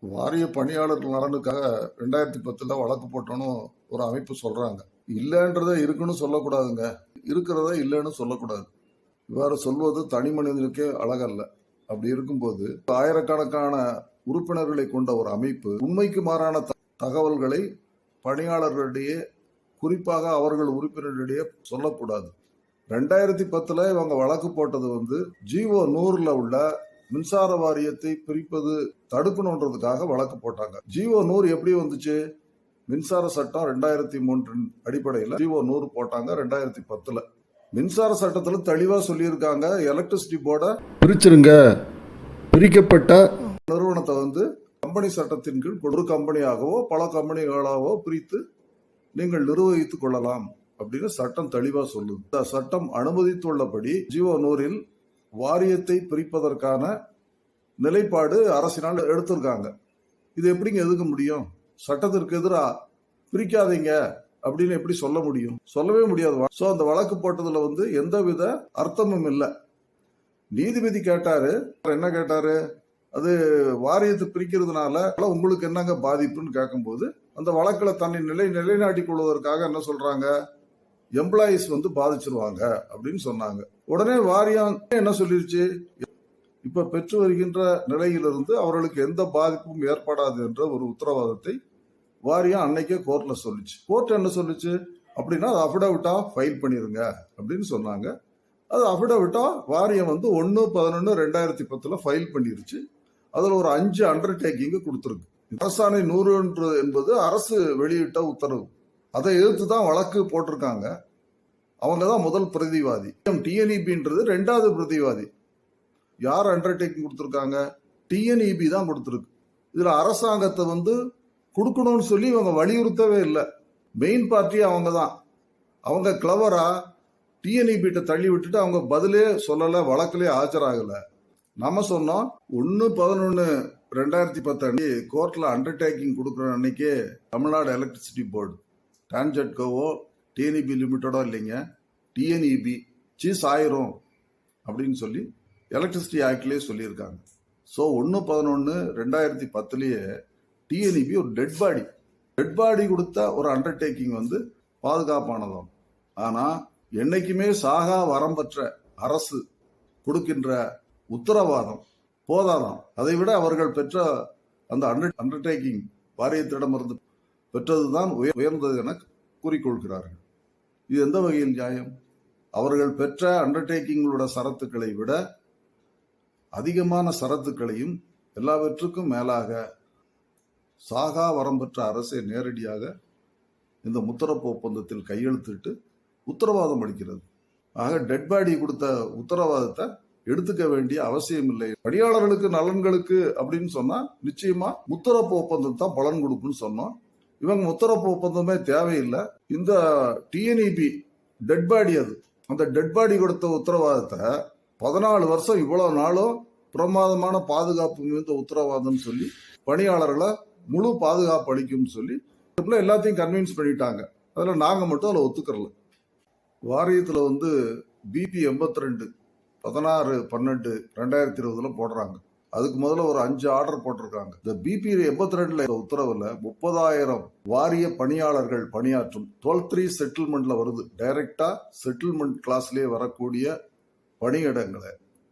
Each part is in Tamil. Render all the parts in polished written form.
வாரிய பணியாளர்கள் நலனுக்காக 2010 வழக்கு போட்டோன்னு ஒரு அமைப்பு சொல்றாங்க. இல்லைன்றதை இருக்குன்னு சொல்லக்கூடாதுங்க, இருக்கிறத இல்லைன்னு சொல்லக்கூடாது. இவ்வாறு சொல்வது தனி மனிதனுக்கே அழகல்ல. அப்படி இருக்கும்போது ஆயிரக்கணக்கான உறுப்பினர்களை கொண்ட ஒரு அமைப்பு உண்மைக்கு மாறான தகவல்களை பணியாளர்களிடையே, குறிப்பாக அவர்கள் உறுப்பினர்களிடையே சொல்லக்கூடாது. 2010 இவங்க வழக்கு போட்டது ஜிஓ 100 உள்ள மின்சார வாரியத்தை பிரிப்பது தடுக்கணுன்றதுக்காக வழக்கு போட்டாங்க. ஜிஓ 100 எப்படி வந்துச்சு? மின்சார சட்டம் 2003 அடிப்படையில் ஜிஓ 100 போட்டாங்க 2010. மின்சார சட்டத்துல தெளிவா சொல்லியிருக்காங்க, எலக்ட்ரிசிட்டி போர்டை பிரிச்சிருங்க. பிரிக்கப்பட்ட நிறுவனத்தை கம்பெனி சட்டத்தின் கீழ் ஒரு கம்பெனியாகவோ பல கம்பெனிகளாகவோ பிரித்து நீங்கள் நிர்வகித்துக் கொள்ளலாம் அப்படின்னு சட்டம் தெளிவா சொல்லுது. இந்த சட்டம் அனுமதித்துள்ளபடி ஜிஓ 100 வாரியத்தை பிரிப்பதற்கான நிலைப்பாடு அரசினால் எடுத்திருக்காங்க. இது எப்படிங்க எதுக்க முடியும்? சட்டத்திற்கு எதிராக பிரிக்காதீங்க அப்படின்னு எப்படி சொல்ல முடியும்? சொல்லவே முடியாது. சோ அந்த வழக்கு போட்டதுல எந்தவித அர்த்தமும் இல்லை. நீதிபதி கேட்டாரு, என்ன கேட்டாரு? அது வாரியத்தை பிரிக்கிறதுனால உங்களுக்கு என்னங்க பாதிப்புன்னு கேட்கும்போது, அந்த வழக்குல தன்னை நிலைநாட்டிக் கொள்வதற்காக என்ன சொல்றாங்க? எம்ப்ளாயிஸ் பாதிச்சிருவாங்க அப்படின்னு சொன்னாங்க. உடனே வாரியம் என்ன சொல்லிருச்சு? இப்ப பெற்று வருகின்ற நிலையிலிருந்து அவர்களுக்கு எந்த பாதிப்பும் ஏற்படாது என்ற ஒரு உத்தரவாதத்தை வாரியம் அன்னைக்கே கோர்ட்ல சொல்லிச்சு. கோர்ட் என்ன சொல்லிச்சு அப்படின்னா, அது அஃபிடவிட்டா ஃபைல் பண்ணிருங்க அப்படின்னு சொன்னாங்க. அது அஃபிடவிட்டா வாரியம் 1/11/2010 ஃபைல் பண்ணிருச்சு. அதுல ஒரு 5 அண்டர்டேக்கிங் கொடுத்திருக்கு. அரசாணை 100 என்பது அரசு வெளியிட்ட உத்தரவு. அதை எதிர்த்து தான் வழக்கு போட்டிருக்காங்க. அவங்க தான் முதல் பிரதிவாதி. டிஎன்இபின்றது 2வது பிரதிவாதி. யார் அண்டர்டேக்கிங் கொடுத்திருக்காங்க? டிஎன்இபி தான் கொடுத்திருக்கு. இதுல அரசாங்கத்தை கொடுக்கணும்னு சொல்லி இவங்க வலியுறுத்தவே இல்லை. மெயின் பார்ட்டி அவங்க தான். அவங்க கிளவரா டிஎன்இபிட்ட தள்ளி விட்டுட்டு அவங்க பதிலே சொல்லல, வழக்கிலே ஆஜராகல. நம்ம சொன்னோம் 1/11/2010 அன்னைக்கு கோர்ட்ல அண்டர்டேக்கிங் கொடுக்குற அன்னைக்கே தமிழ்நாடு எலக்ட்ரிசிட்டி போர்டு டான்ஜெட்கோவோ டிஎன்இபி லிமிட்டடோ இல்லைங்க, டிஎன்இபி சீஸ் ஆயிரும் அப்படின்னு சொல்லி எலக்ட்ரிசிட்டி ஆக்ட்லேயே சொல்லியிருக்காங்க. ஸோ 1/11/2010 டிஎன்இபி ஒரு டெட் பாடி கொடுத்த ஒரு அண்டர்டேக்கிங் பாதுகாப்பானதாம். ஆனா என்னைக்குமே சாகா வரம்பற்ற அரசு கொடுக்கின்ற உத்தரவாதம் போதாதான். அதை விட அவர்கள் பெற்ற அந்த அண்டர்டேக்கிங் வாரியத்திடமிருந்து பெற்றதுதான் உயர்ந்தது என கூறிக்கொள்கிறார்கள். இது எந்த வகையில் நியாயம்? அவர்கள் பெற்ற அண்டர்டேக்கிங்களோட சரத்துக்களை விட அதிகமான சரத்துக்களையும் எல்லாவற்றுக்கும் மேலாக சாகா வரம்பற்ற அரசை நேரடியாக இந்த முத்தரப்பு ஒப்பந்தத்தில் கையெழுத்திட்டு உத்தரவாதம் அளிக்கிறது. ஆக டெட் பாடி கொடுத்த உத்தரவாதத்தை எடுத்துக்க வேண்டிய அவசியம் இல்லை. பணியாளர்களுக்கு நலன்களுக்கு அப்படின்னு சொன்னா நிச்சயமா முத்தரப்பு ஒப்பந்தம் தான் பலன் கொடுக்குன்னு சொன்னோம். இவங்க முத்தரப்பு ஒப்பந்தமே தேவையில்லை. இந்த டிஎன்இபி டெட் பாடி, அது அந்த டெட் பாடி கொடுத்த உத்தரவாதத்தை 14 வருஷம் இவ்வளவு நாளும் பிரமாதமான பாதுகாப்பு மிகுந்த உத்தரவாதம் சொல்லி பணியாளர்களை முழு பாதுகாப்பு அளிக்கும் சொல்லி எல்லாத்தையும் கன்வின்ஸ் பண்ணிட்டாங்க. அதுல நாங்க மட்டும் அதில் ஒத்துக்கறல. வாரியத்துல பிபி 82 16/12/2020 போடுறாங்க. அதுக்கு முதல்ல ஒரு 5 ஆர்டர் போட்டிருக்காங்க. இந்த பிபி 82 உத்தரவுல 30,000 வாரிய பணியாளர்கள் பணியாற்றும் 12(3) செட்டில்மெண்ட்ல வருது. டைரக்டா செட்டில்மெண்ட் கிளாஸ்லயே வரக்கூடிய பணியிடங்களை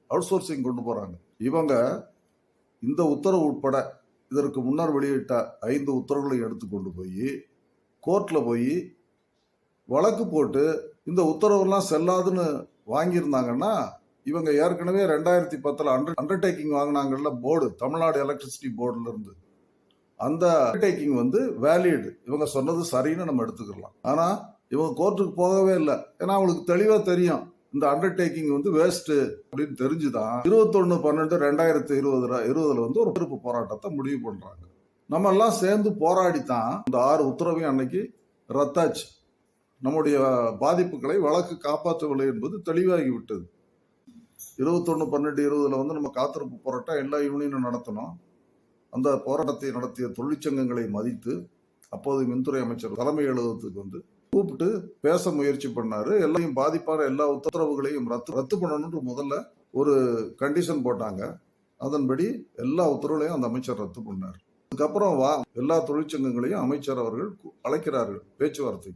அவுட் சோர்சிங் கொண்டு போறாங்க. இவங்க இந்த உத்தரவு உட்பட இதற்கு முன்னர் வெளியிட்ட 5 உத்தரவுகளையும் எடுத்து கொண்டு போய் கோர்ட்ல போய் வழக்கு போட்டு இந்த உத்தரவுலாம் செல்லாதுன்னு வாங்கியிருந்தாங்கன்னா, இவங்க ஏற்கனவே 2010 அண்டர்டேக்கிங் வாங்கினாங்கல்ல போர்டு, தமிழ்நாடு எலக்ட்ரிசிட்டி போர்டுல இருந்து, அந்த அண்டர்டேக்கிங் வேலிட், இவங்க சொன்னது சரின்னு நம்ம எடுத்துக்கலாம். ஆனா இவங்க கோர்ட்டுக்கு போகவே இல்லை. ஏன்னா அவங்களுக்கு தெளிவா தெரியும் இந்த அண்டர்டேக்கிங் வேஸ்ட் அப்படின்னு தெரிஞ்சுதான் 21/12/2020 ஒரு எதிர்ப்பு போராட்டத்தை முடிவு பண்றாங்க. நம்ம எல்லாம் சேர்ந்து போராடித்தான் இந்த 6 உத்தரவையும் அன்னைக்கு ரத்தாச்சு. நம்முடைய பாதிப்புகளை வழக்கு காப்பாற்றவில்லை என்பது தெளிவாகி விட்டது. 21/12/20 நம்ம காத்திருப்பு போராட்டம் எல்லா யூனியனும் நடத்தணும். அந்த போராட்டத்தை நடத்திய தொழிற்சங்கங்களை மதித்து அப்போது மின்துறை அமைச்சர் தலைமை அலுவலகத்துக்கு கூப்பிட்டு பேச முயற்சி பண்ணாரு. எல்லாரையும் பாதிப்பான எல்லா உத்தரவுகளையும் ரத்து பண்ணணும்னு முதல்ல ஒரு கண்டிஷன் போட்டாங்க. அதன்படி எல்லா உத்தரவுகளையும் அந்த அமைச்சர் ரத்து பண்ணார். அதுக்கப்புறம் எல்லா தொழிற்சங்கங்களையும் அமைச்சர் அவர்கள் அழைக்கிறார்கள் பேச்சுவார்த்தை.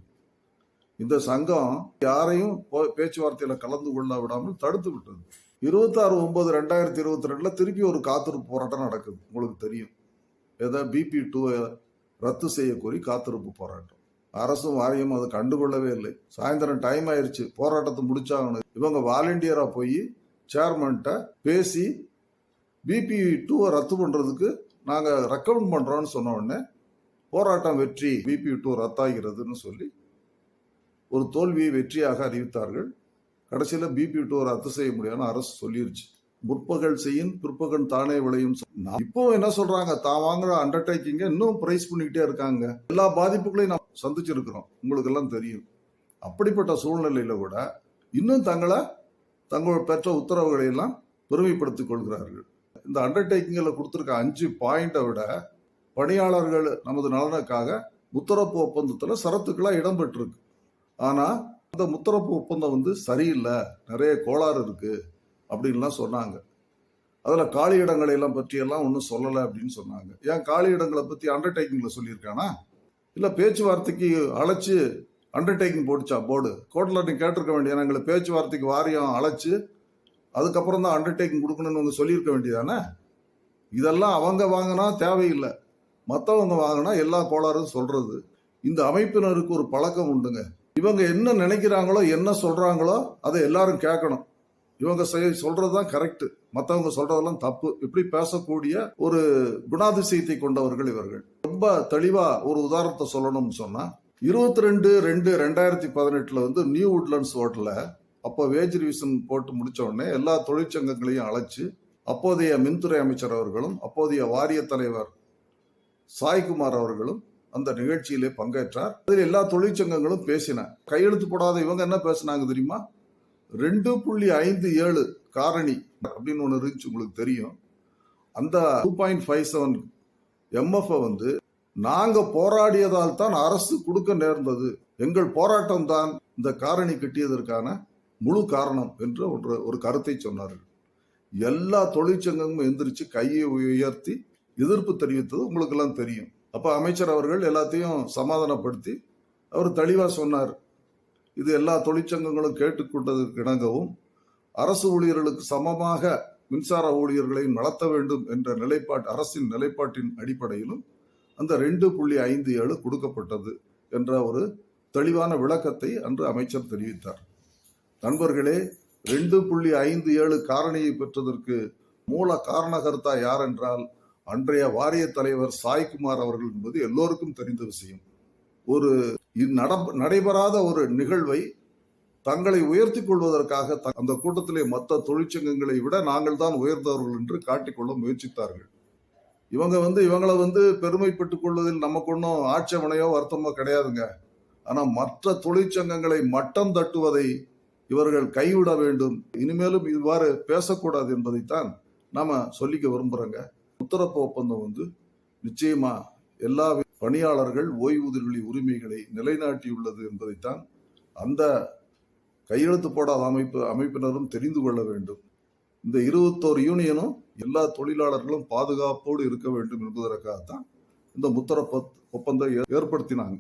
இந்த சங்கம் யாரையும் பேச்சுவார்த்தையில கலந்து கொள்ள விடாமல் தடுத்து விட்டது. 26/9/2022 திருப்பி ஒரு காத்திருப்பு போராட்டம் நடக்குது. உங்களுக்கு தெரியும். BP2 ரத்து செய்ய கோரி காத்திருப்பு போராட்டம். அரசும் வாரியம் அதை கண்டுகொள்ளவே இல்லை. சாயந்தரம் டைம் ஆயிருச்சு, போராட்டத்தை முடிச்சாங்கன்னு இவங்க வாலண்டியரா போய் சேர்மன்ட்ட பேசி BP2 ரத்து பண்றதுக்கு நாங்க ரெக்கமெண்ட் பண்றோம்னு சொன்ன உடனே போராட்டம் வெற்றி, BP2 ரத்தாகிறதுன்னு சொல்லி ஒரு தோல்வியை வெற்றியாக அறிவித்தார்கள். கடைசியில BP2 ரத்து செய்ய முடியாதுன்னு அரசு சொல்லிருச்சு. முற்பகல் செய்யும் பிற்பகல் தானே விளையும். இப்போ என்ன சொல்றாங்க, தான் வாங்குற அண்டர்டேக்கிங்க இன்னும் பிரைஸ் பண்ணிக்கிட்டே இருக்காங்க. எல்லா பாதிப்புகளையும் நாம் சந்திச்சிருக்கிறோம், உங்களுக்கு எல்லாம் தெரியும். அப்படிப்பட்ட சூழ்நிலையில கூட இன்னும் தங்கள் பெற்ற உத்தரவுகளை எல்லாம் பெருமைப்படுத்திக் கொள்கிறார்கள். இந்த அண்டர்டேக்கிங்ல கொடுத்திருக்க 5 பாயிண்டை விட பணியாளர்கள் நமது நலனுக்காக முத்தரப்பு ஒப்பந்தத்துல சரத்துக்களா இடம்பெற்றிருக்கு. ஆனா அந்த முத்தரப்பு ஒப்பந்தம் சரியில்லை, நிறைய கோளாறு இருக்கு அப்படின்லாம் சொன்னாங்க. அதுல காலி இடங்களை எல்லாம் பற்றி எல்லாம் ஒன்றும் சொல்லலை அப்படின்னு சொன்னாங்க. ஏன் காலி இடங்களை பத்தி அண்டர்டேக்கிங்ல சொல்லியிருக்கானா? இல்ல பேச்சுவார்த்தைக்கு அழைச்சு அண்டர்டேக்கிங் போடுச்சா போர்டு? கோர்ட்ல நீ கேட்டிருக்க வேண்டிய எங்களை பேச்சுவார்த்தைக்கு வாரியம் அழைச்சு அதுக்கப்புறம் தான் அண்டர்டேக்கிங் கொடுக்கணும்னு சொல்லியிருக்க வேண்டியதானே? இதெல்லாம் அவங்க வாங்கினா தேவையில்லை, மற்றவங்க வாங்கினா எல்லா கோளாறும் சொல்றது. இந்த அமைப்பினருக்கு ஒரு பழக்கம் உண்டுங்க. இவங்க என்ன நினைக்கிறாங்களோ என்ன சொல்றாங்களோ அதை எல்லாரும் கேட்கணும். இவங்க சொல்றதுதான் கரெக்ட், மற்றவங்க சொல்றதெல்லாம் தப்பு. இப்படி பேசக்கூடிய ஒரு குணாதிசயத்தை கொண்டவர்கள் இவர்கள். ரொம்ப தெளிவா ஒரு உதாரணத்தை சொல்லணும்னு சொன்னா 22/2/2018 நியூ உட்லண்ட்ஸ் ஹோட்டல்ல அப்போ வேஜ் ரிவிஷன் போட்டு முடிச்ச உடனே எல்லா தொழிற்சங்கங்களையும் அழைச்சு அப்போதைய மின்துறை அமைச்சர் அவர்களும் அப்போதைய வாரிய தலைவர் சாய்குமார் அவர்களும் அந்த நிகழ்ச்சியிலே பங்கேற்றார். அதில் எல்லா தொழிற்சங்கங்களும் பேசின. கையெழுத்து போடாத இவங்க என்ன பேசினாங்க தெரியுமா? 2.57 காரணி அப்படின்னு ஒன்று இருந்துச்சு, உங்களுக்கு தெரியும். அந்த 2.57 MF நாங்க போராடியதால் தான் அரசு கொடுக்க நேர்ந்தது, எங்கள் போராட்டம் தான் இந்த காரணி கட்டியதற்கான முழு காரணம் என்று ஒரு கருத்தை சொன்னார்கள். எல்லா தொழிற்சங்கமும் எந்திரிச்சு கையை உயர்த்தி எதிர்ப்பு தெரிவித்தது உங்களுக்கு எல்லாம் தெரியும். அப்ப அமைச்சர் அவர்கள் எல்லாத்தையும் சமாதானப்படுத்தி அவர் தெளிவா சொன்னார், இது எல்லா தொழிற்சங்கங்களும் கேட்டுக்கொண்டதற்கு இணங்கவும் அரசு ஊழியர்களுக்கு சமமாக மின்சார ஊழியர்களை நடத்த வேண்டும் என்ற அரசின் நிலைப்பாட்டின் அடிப்படையிலும் அந்த 2.57 கொடுக்கப்பட்டது என்ற ஒரு தெளிவான விளக்கத்தை அன்று அமைச்சர் தெரிவித்தார். நண்பர்களே, 2.57 காரணியை பெற்றதற்கு மூல காரணகர்த்தா யார் என்றால் அன்றைய வாரிய தலைவர் சாய்குமார் அவர்கள் என்பது எல்லோருக்கும் தெரிந்த விஷயம். ஒரு நடைபெறாத ஒரு நிகழ்வை தங்களை உயர்த்தி கொள்வதற்காக அந்த கூட்டத்திலே மற்ற தொழிற்சங்கங்களை விட நாங்கள் தான் உயர்ந்தவர்கள் என்று காட்டிக்கொள்ள முயற்சித்தார்கள். இவங்களை பெருமைப்பட்டுக் கொள்வதில் நமக்கு ஒன்றும் ஆட்சேபனையோ வருத்தமோ கிடையாதுங்க. ஆனா மற்ற தொழிற்சங்கங்களை மட்டம் தட்டுவதை இவர்கள் கைவிட வேண்டும், இனிமேலும் இவ்வாறு பேசக்கூடாது என்பதைத்தான் நாம சொல்லிக்க விரும்புறோங்க. முத்தரப்பு ஒப்பந்தம் நிச்சயமா எல்லா பணியாளர்கள் ஓய்வூதியர்களின் உரிமைகளை நிலைநாட்டியுள்ளது என்பதைத்தான் அந்த கையெழுத்து போடாத அமைப்பினரும் தெரிந்து கொள்ள வேண்டும். இந்த 21 யூனியனும் எல்லா தொழிலாளர்களும் பாதுகாப்போடு இருக்க வேண்டும் என்பதற்காகத்தான் இந்த முத்தரப்பு ஒப்பந்தம் ஏற்படுத்தினாங்க.